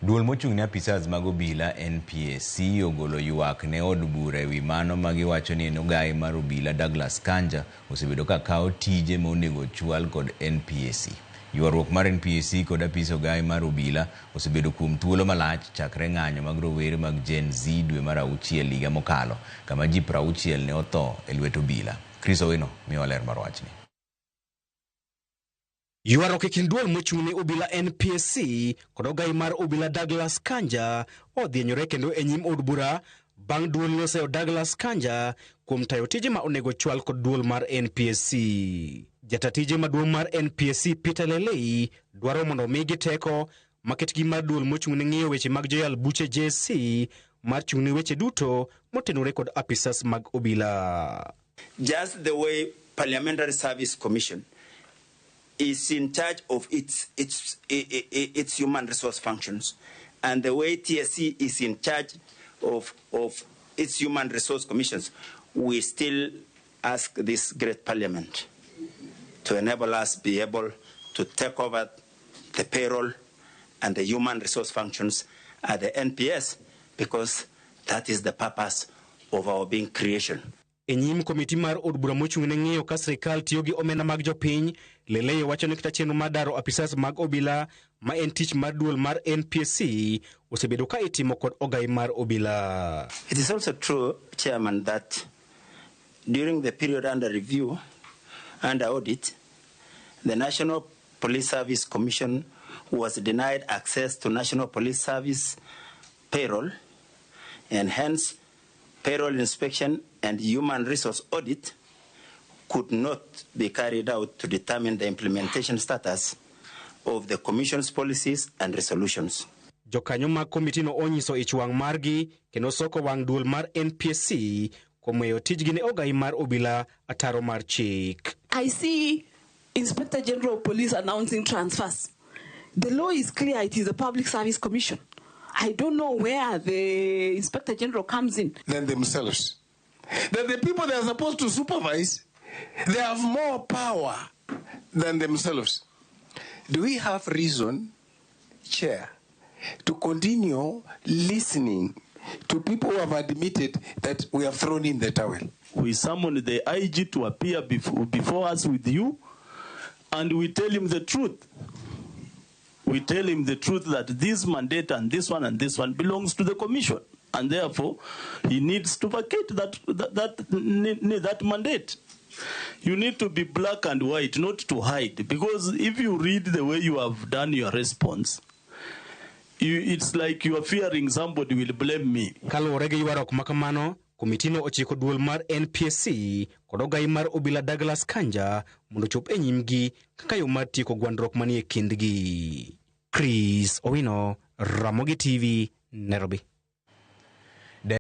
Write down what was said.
Duol mochung' ne apisas mag Obila NPSC ogolo ywak ne od bura ewi mano magiwacho ni Ogai mar Obila Douglas Kanja osebedo ka kawo tije monego chwal kod NPSC. Ywaruok mar NPSC kod apis Ogai mar Obila osebedo kuom thuolo malach chakre ng'anyo mag rowere mag Gen Z dwe mar 6 higa mokalo, kama ji 60 ne otho e lwet Obila. Chris Owino miyo ler mar wachni. Ywaruok e kind duol mochung' ne Obila NPSC kod Ogai mar Obila Douglas Kanja odhienyore kendo e nyim od bura bang' duol noseo Douglas Kanja kuom tayo tije ma onego chwal kod duol mar NPSC. Jatatije maduong' mar NPSC Peter Lelei dwaro mondo omigi teko maketgi mar duol mochung' ne ng'iyo weche mag joyal buche JC mar chung' ne weche duto motenore kod apisas mag Obila. Just the way Parliamentary Service Commission is in charge of its human resource functions, and the way TSC is in charge of its human resource commissions, we still ask this great parliament to enable us be able to take over the payroll and the human resource functions at the NPS, because that is the purpose of our being creation. E nyim komiti mar od bura mochung' ne ng'iyo ka sirikal tiyo gi omenda mag jopiny, Lelei wacho ni kata chenro mar daro apisas mag Obila ma en tich mar duol mar NPSC osebedo ka itimo kod Ogai mar Obila. It is also true, Chairman, that during the period under review, under audit, the National Police Service Commission was denied access to National Police Service payroll, and hence payroll inspection and human resource audit could not be carried out to determine the implementation status of the Commission's policies and resolutions. Jokanyo mag komiti no onyiso ich wang' margi kendo soko wang' duol mar NPSC kuom weyo tijgi ne Ogai mar Obila ataro mar chik. I see Inspector General of Police announcing transfers. The law is clear, it is a public service commission. I don't know where the Inspector General comes in. Than themselves. That the people they are supposed to supervise, they have more power than themselves. Do we have reason, Chair, to continue listening to people who have admitted that we have thrown in the towel? We summoned the IG to appear before us with you, and we tell him the truth. We tell him the truth that this mandate and this one belongs to the commission, and therefore he needs to vacate that mandate. You need to be black and white, not to hide, because if you read the way you have done your response, it's like you are fearing somebody will blame me. Kaluwore gi ywaruok makamano, komitino ochiko duol mar NPSC kod Ogai mar Obila Douglas Kanja mondo chop e nyimgi kaka yo mar tieko gwandruok manie kindgi. Chris Owino, Ramogi TV, Nairobi.